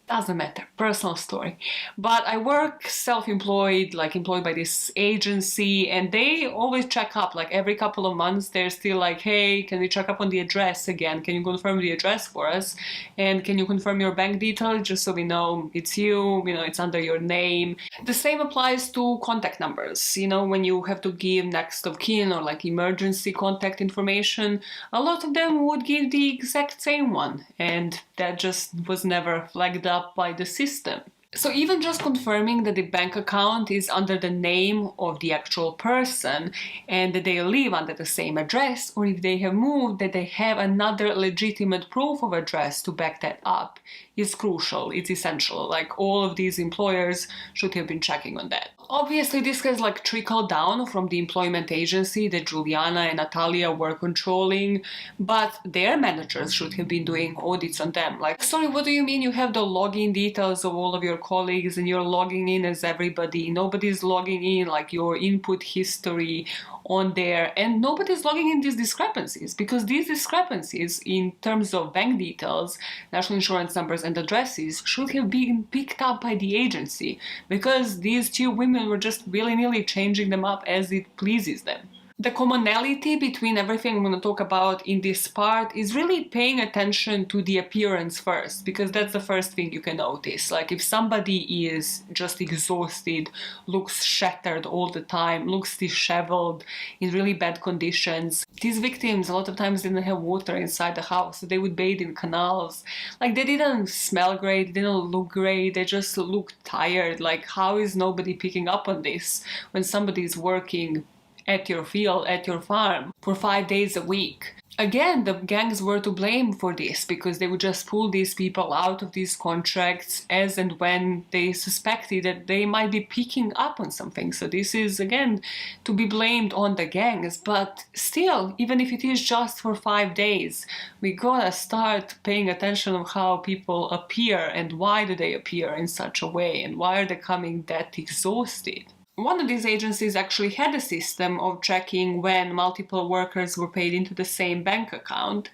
S1: Doesn't matter, personal story. But I work self-employed, like employed by this agency, and they always check up, like every couple of months they're still like, hey, can we check up on the address again? Can you confirm the address for us? And can you confirm your bank details just so we know it's you, it's under your name. The same applies to contact numbers. When you have to give next of kin or like emergency contact information, a lot of them would give the exact same one, and that just was never flagged up by the system. So even just confirming that the bank account is under the name of the actual person and that they live under the same address, or if they have moved, that they have another legitimate proof of address to back that up, is crucial. It's essential. Like all of these employers should have been checking on that. Obviously, this has like trickled down from the employment agency that Juliana and Natalia were controlling, but their managers should have been doing audits on them. Like, sorry, what do you mean you have the login details of all of your colleagues and you're logging in as everybody? Nobody's logging in like your input history on there, and nobody's logging in these discrepancies, because these discrepancies in terms of bank details, national insurance numbers and addresses should have been picked up by the agency, because these two women were just willy-nilly changing them up as it pleases them. The commonality between everything I'm going to talk about in this part is really paying attention to the appearance first, because that's the first thing you can notice. Like if somebody is just exhausted, looks shattered all the time, looks disheveled, in really bad conditions. These victims a lot of times didn't have water inside the house, so they would bathe in canals. Like they didn't smell great, they didn't look great, they just looked tired. Like how is nobody picking up on this when somebody is working at your field, at your farm, for 5 days a week? Again, the gangs were to blame for this, because they would just pull these people out of these contracts as and when they suspected that they might be picking up on something. So this is, again, to be blamed on the gangs. But still, even if it is just for 5 days, we gotta start paying attention of how people appear and why do they appear in such a way and why are they coming that exhausted. One of these agencies actually had a system of checking when multiple workers were paid into the same bank account,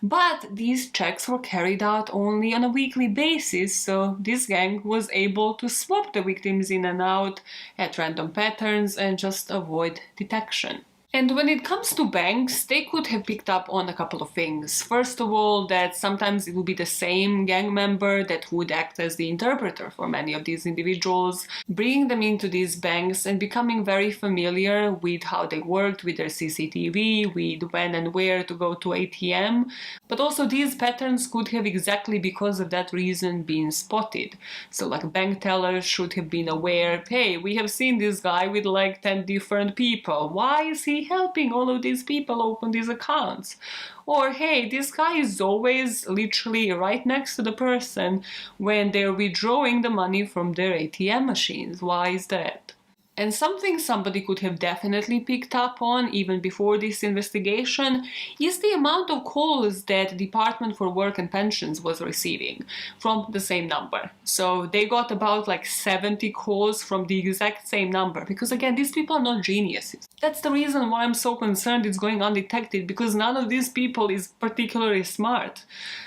S1: but these checks were carried out only on a weekly basis, so this gang was able to swap the victims in and out at random patterns and just avoid detection. And when it comes to banks, they could have picked up on a couple of things. First of all, that sometimes it would be the same gang member that would act as the interpreter for many of these individuals, bringing them into these banks and becoming very familiar with how they worked, with their CCTV, with when and where to go to ATM. But also these patterns could have exactly because of that reason been spotted. So like bank tellers should have been aware, hey, we have seen this guy with like 10 different people. Why is he helping all of these people open these accounts? Or hey, this guy is always literally right next to the person when they're withdrawing the money from their ATM machines. Why is that? And something somebody could have definitely picked up on even before this investigation is the amount of calls that the Department for Work and Pensions was receiving from the same number. So they got about like 70 calls from the exact same number, because again, these people are not geniuses. That's the reason why I'm so concerned it's going undetected, because none of these people is particularly smart.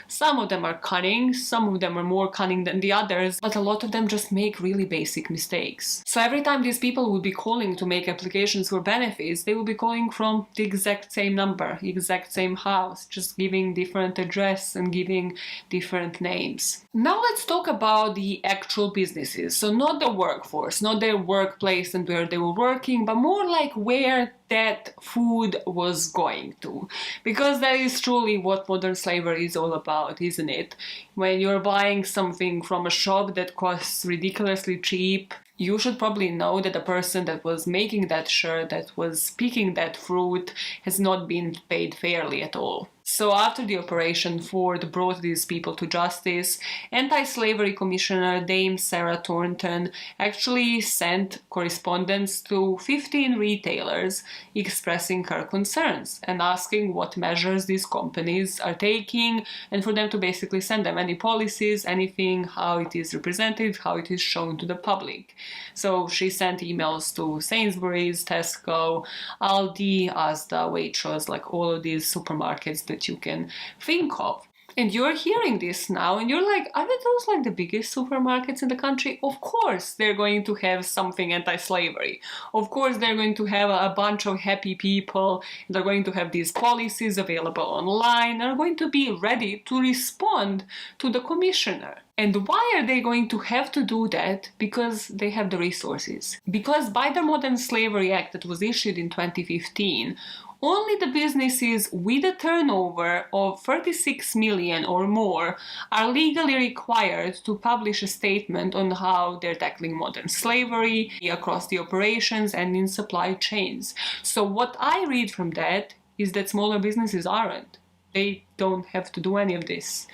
S1: Some of them are cunning, some of them are more cunning than the others, but a lot of them just make really basic mistakes. So every time these people would be calling to make applications for benefits, they would be calling from the exact same number, exact same house, just giving different address and giving different names. Now let's talk about the actual businesses. So not the workforce, not their workplace and where they were working, but more like where that food was going to. Because that is truly what modern slavery is all about, isn't it? When you're buying something from a shop that costs ridiculously cheap, you should probably know that the person that was making that shirt, that was picking that fruit, has not been paid fairly at all. So after the Operation Ford brought these people to justice, anti-slavery commissioner Dame Sarah Thornton actually sent correspondence to 15 retailers expressing her concerns and asking what measures these companies are taking, and for them to basically send them any policies, anything, how it is represented, how it is shown to the public. So she sent emails to Sainsbury's, Tesco, Aldi, Asda, Waitrose, like all of these supermarkets that you can think of. And you're hearing this now and you're like, aren't those like the biggest supermarkets in the country? Of course they're going to have something anti-slavery. Of course they're going to have a bunch of happy people. They're going to have these policies available online. They're going to be ready to respond to the commissioner. And why are they going to have to do that? Because they have the resources. Because by the Modern Slavery Act that was issued in 2015, only the businesses with a turnover of 36 million or more are legally required to publish a statement on how they're tackling modern slavery across the operations and in supply chains. So what I read from that is that smaller businesses aren't. They don't have to do any of this.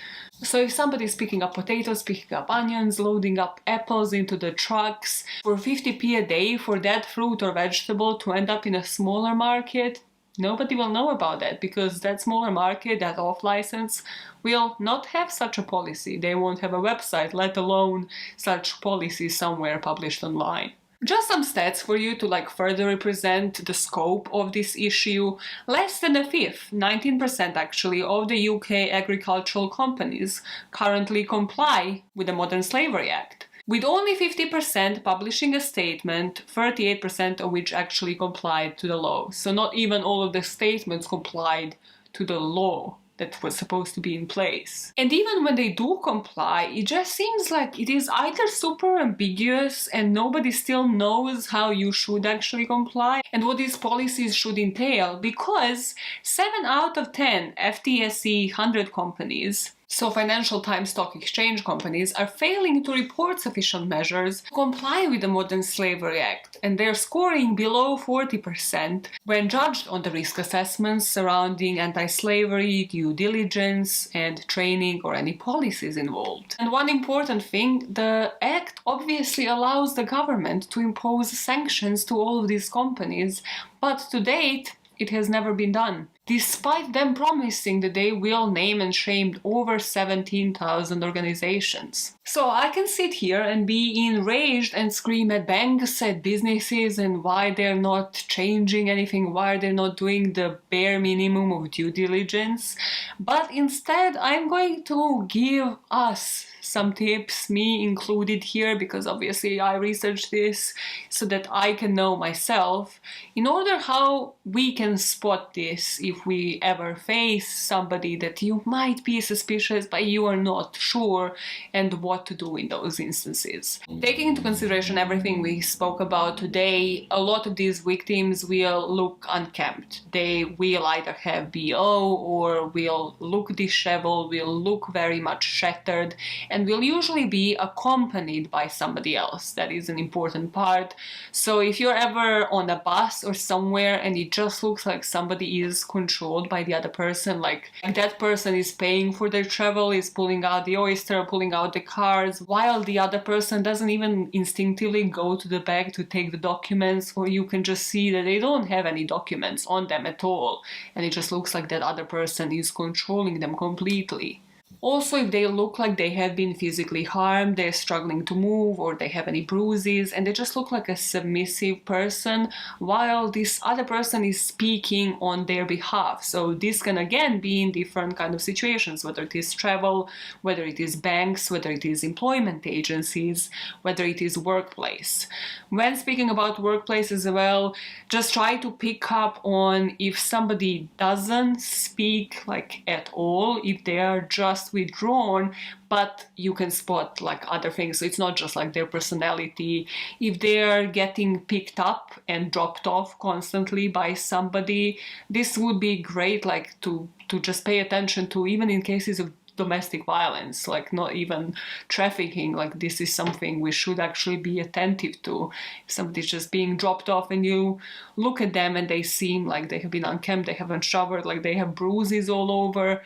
S1: So if somebody's picking up potatoes, picking up onions, loading up apples into the trucks for 50p a day for that fruit or vegetable to end up in a smaller market, nobody will know about that because that smaller market, that off-license, will not have such a policy. They won't have a website, let alone such policy somewhere published online. Just some stats for you to further represent the scope of this issue. Less than a fifth, 19% actually, of the UK agricultural companies currently comply with the Modern Slavery Act, with only 50% publishing a statement, 38% of which actually complied to the law. So not even all of the statements complied to the law that was supposed to be in place. And even when they do comply, it just seems like it is either super ambiguous and nobody still knows how you should actually comply and what these policies should entail, because 7 out of 10 FTSE 100 companies, so Financial Times Stock Exchange companies, are failing to report sufficient measures to comply with the Modern Slavery Act, and they're scoring below 40% when judged on the risk assessments surrounding anti-slavery, due diligence, and training or any policies involved. And one important thing, the Act obviously allows the government to impose sanctions to all of these companies, but to date, it has never been done, despite them promising that they will name and shame over 17,000 organizations. So I can sit here and be enraged and scream at banks, at businesses, and why they're not changing anything, why they're not doing the bare minimum of due diligence. But instead, I'm going to give us some tips, me included here, because obviously I researched this so that I can know myself, in order how we can spot this if we ever face somebody that you might be suspicious but you are not sure, and what to do in those instances. Taking into consideration everything we spoke about today, a lot of these victims will look unkempt. They will either have BO or will look disheveled, will look very much shattered, and will usually be accompanied by somebody else. That is an important part. So if you're ever on a bus or somewhere and it just looks like somebody is controlled by the other person, like that person is paying for their travel, is pulling out the oyster, pulling out the cards, while the other person doesn't even instinctively go to the bag to take the documents, or you can just see that they don't have any documents on them at all, and it just looks like that other person is controlling them completely. Also, if they look like they have been physically harmed, they're struggling to move, or they have any bruises, and they just look like a submissive person while this other person is speaking on their behalf. So this can again be in different kind of situations, whether it is travel, whether it is banks, whether it is employment agencies, whether it is workplace. When speaking about workplace as well, just try to pick up on if somebody doesn't speak at all, if they are just withdrawn, but you can spot other things. So it's not just their personality. If they're getting picked up and dropped off constantly by somebody, this would be great to just pay attention to, even in cases of domestic violence, like not even trafficking. Like this is something we should actually be attentive to. If somebody's just being dropped off and you look at them and they seem like they have been unkempt, they haven't showered, like they have bruises all over,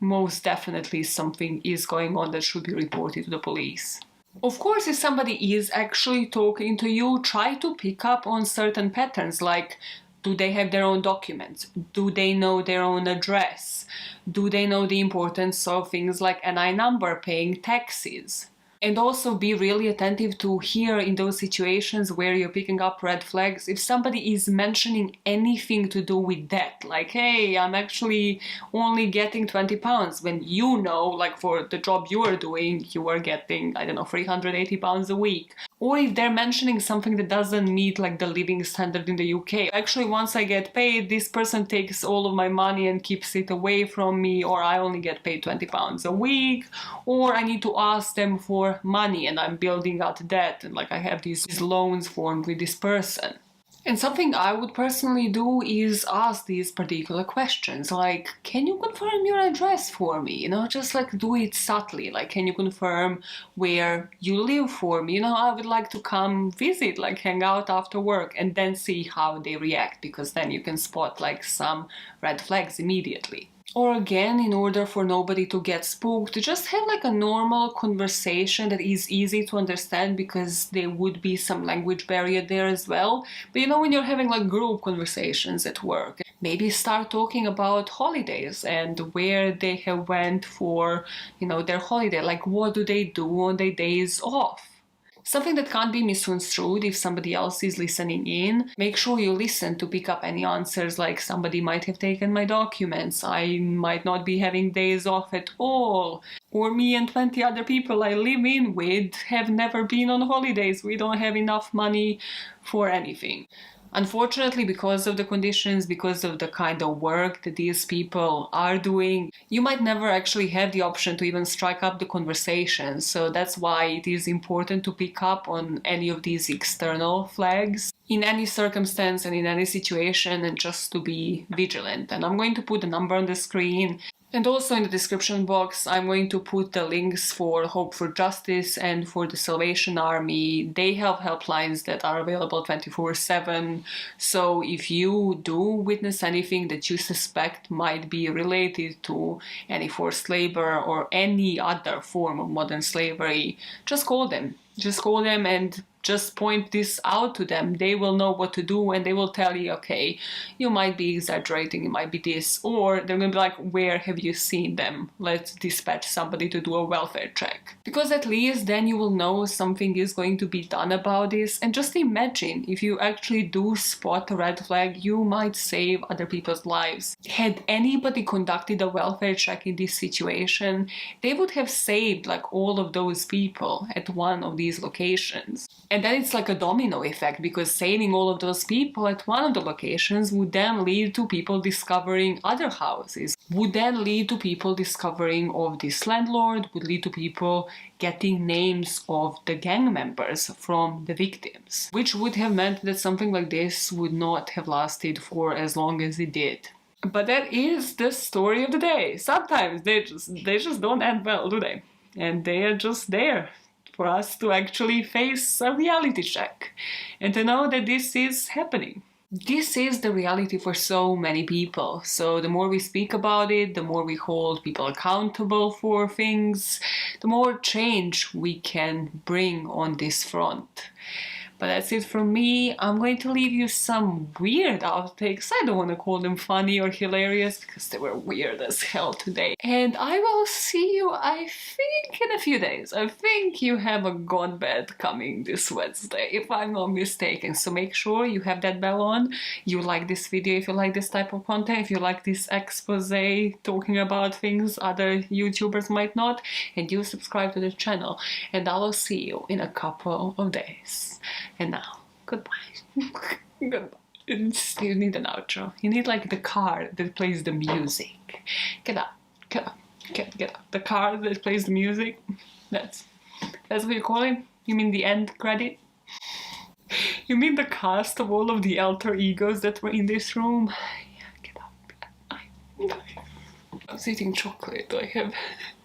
S1: most definitely something is going on that should be reported to the police. Of course, if somebody is actually talking to you, try to pick up on certain patterns, like do they have their own documents? Do they know their own address? Do they know the importance of things like NI number, paying taxes? And also be really attentive to hear in those situations where you're picking up red flags, if somebody is mentioning anything to do with that, like, hey, I'm actually only getting 20 pounds, when you know, like for the job you are doing, you are getting, I don't know, 380 pounds a week. Or if they're mentioning something that doesn't meet like the living standard in the UK. Actually, once I get paid, this person takes all of my money and keeps it away from me, or I only get paid 20 pounds a week, or I need to ask them for money and I'm building out debt and like I have these loans formed with this person. And something I would personally do is ask these particular questions, like, can you confirm your address for me? You know, just like do it subtly, like, can you confirm where you live for me? You know, I would like to come visit, like hang out after work, and then see how they react, because then you can spot like some red flags immediately. Or again, in order for nobody to get spooked, just have like a normal conversation that is easy to understand, because there would be some language barrier there as well. But you know, when you're having like group conversations at work, maybe start talking about holidays and where they have went for, you know, their holiday, like what do they do on their days off. Something that can't be misconstrued if somebody else is listening in. Make sure you listen to pick up any answers, like somebody might have taken my documents, I might not be having days off at all, or me and 20 other people I live in with have never been on holidays, we don't have enough money for anything. Unfortunately, because of the conditions, because of the kind of work that these people are doing, you might never actually have the option to even strike up the conversation. So that's why it is important to pick up on any of these external flags in any circumstance and in any situation, and just to be vigilant. And I'm going to put the number on the screen. And also in the description box, I'm going to put the links for Hope for Justice and for the Salvation Army. They have helplines that are available 24/7. So if you do witness anything that you suspect might be related to any forced labor or any other form of modern slavery, just call them. Just call them and just point this out to them. They will know what to do, and they will tell you, okay, you might be exaggerating, it might be this, or they're gonna be like, where have you seen them? Let's dispatch somebody to do a welfare check. Because at least then you will know something is going to be done about this. And just imagine, if you actually do spot a red flag, you might save other people's lives. Had anybody conducted a welfare check in this situation, they would have saved like all of those people at one of these locations. And then it's like a domino effect, because saving all of those people at one of the locations would then lead to people discovering other houses, would then lead to people discovering of this landlord, would lead to people getting names of the gang members from the victims, which would have meant that something like this would not have lasted for as long as it did. But that is the story of the day. Sometimes they just don't end well, do they? And they are just there for us to actually face a reality check and to know that this is happening. This is the reality for so many people. So the more we speak about it, the more we hold people accountable for things, the more change we can bring on this front. But that's it from me. I'm going to leave you some weird outtakes. I don't want to call them funny or hilarious, because they were weird as hell today. And I will see you, I think, in a few days. I think you have a God bed coming this Wednesday, if I'm not mistaken. So make sure you have that bell on. You like this video if you like this type of content, if you like this expose talking about things other YouTubers might not, and you subscribe to the channel. And I will see you in a couple of days. And now, goodbye. Goodbye. You need an outro. You need like the car that plays the music. Get up, get up, get up. The car that plays the music. That's what you call it? You mean the end credit? You mean the cast of all of the alter egos that were in this room? Yeah, get up. I was eating chocolate. I have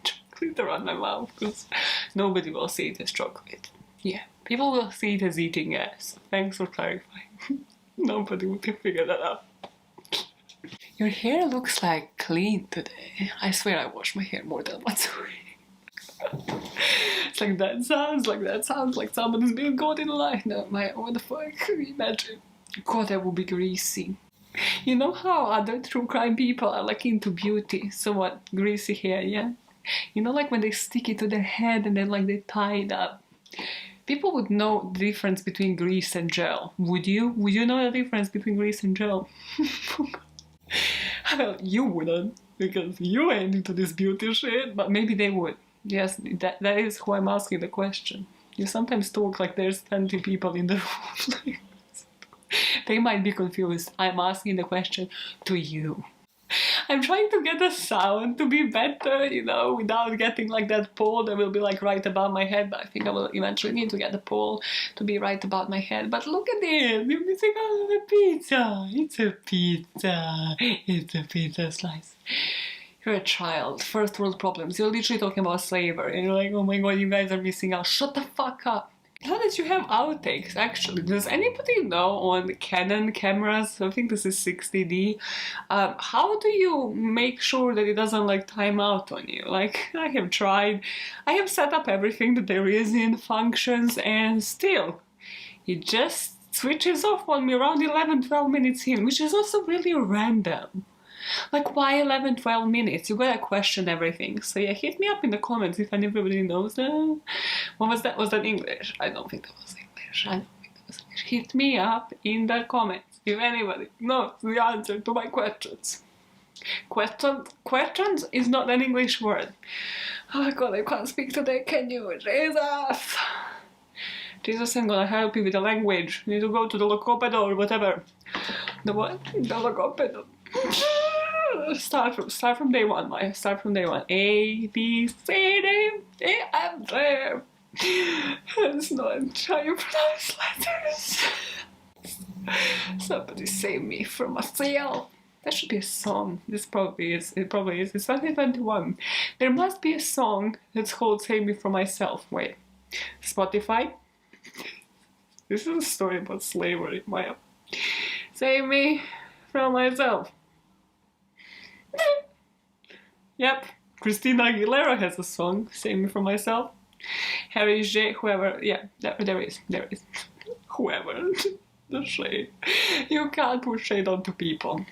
S1: chocolate around my mouth because nobody will see it as chocolate. Yeah, people will see it as eating ass. Thanks for clarifying. Nobody would have figured that out. Your hair looks like clean today. I swear I wash my hair more than once a week. It's like that sounds like somebody's been caught in a lie. No, what the fuck? Imagine. God, that would be greasy. You know how other true crime people are like into beauty? So what? Greasy hair, yeah? You know, like when they stick it to their head and then like they tie it up. People would know the difference between grease and gel. Would you? Would you know the difference between grease and gel? Well, you wouldn't, because you ain't into this beauty shit, but maybe they would. Yes, that is who I'm asking the question. You sometimes talk like there's 20 people in the room. They might be confused. I'm asking the question to you. I'm trying to get the sound to be better, you know, without getting like that pole that will be like right above my head, but I think I will eventually need to get the pole to be right above my head. But look at it! You're missing out on the pizza! It's a pizza! It's a pizza slice. You're a child. First world problems. You're literally talking about slavery. And you're like, oh my god, you guys are missing out. Shut the fuck up. Now that you have outtakes, actually, does anybody know on Canon cameras, I think this is 60D, how do you make sure that it doesn't like time out on you? Like, I have tried, I have set up everything that there is in functions, and still, it just switches off on me around 11-12 minutes in, which is also really random. Like, why 11-12 minutes? You gotta question everything. So yeah, hit me up in the comments if anybody knows that. What was that? Was that English? I don't think that was English. I don't think that was English. Hit me up in the comments if anybody knows the answer to my questions. Questions is not an English word. Oh my god, I can't speak today, can you? Jesus! Jesus, I'm gonna help you with the language. You need to go to the logopedo or whatever. The what? The logopedo. Start from day one, Maya. Start from day one. A, B, C, D, E, F, G. That's not how you pronounce letters. Somebody save me from myself. That should be a song. This probably is. It probably is. It's 2021. There must be a song that's called Save Me From Myself. Wait. Spotify? This is a story about slavery, Maya. Save me from myself. Yep, Christina Aguilera has a song, Save Me From Myself. Harry J, whoever, yeah, there is. Whoever. The shade. You can't put shade onto people.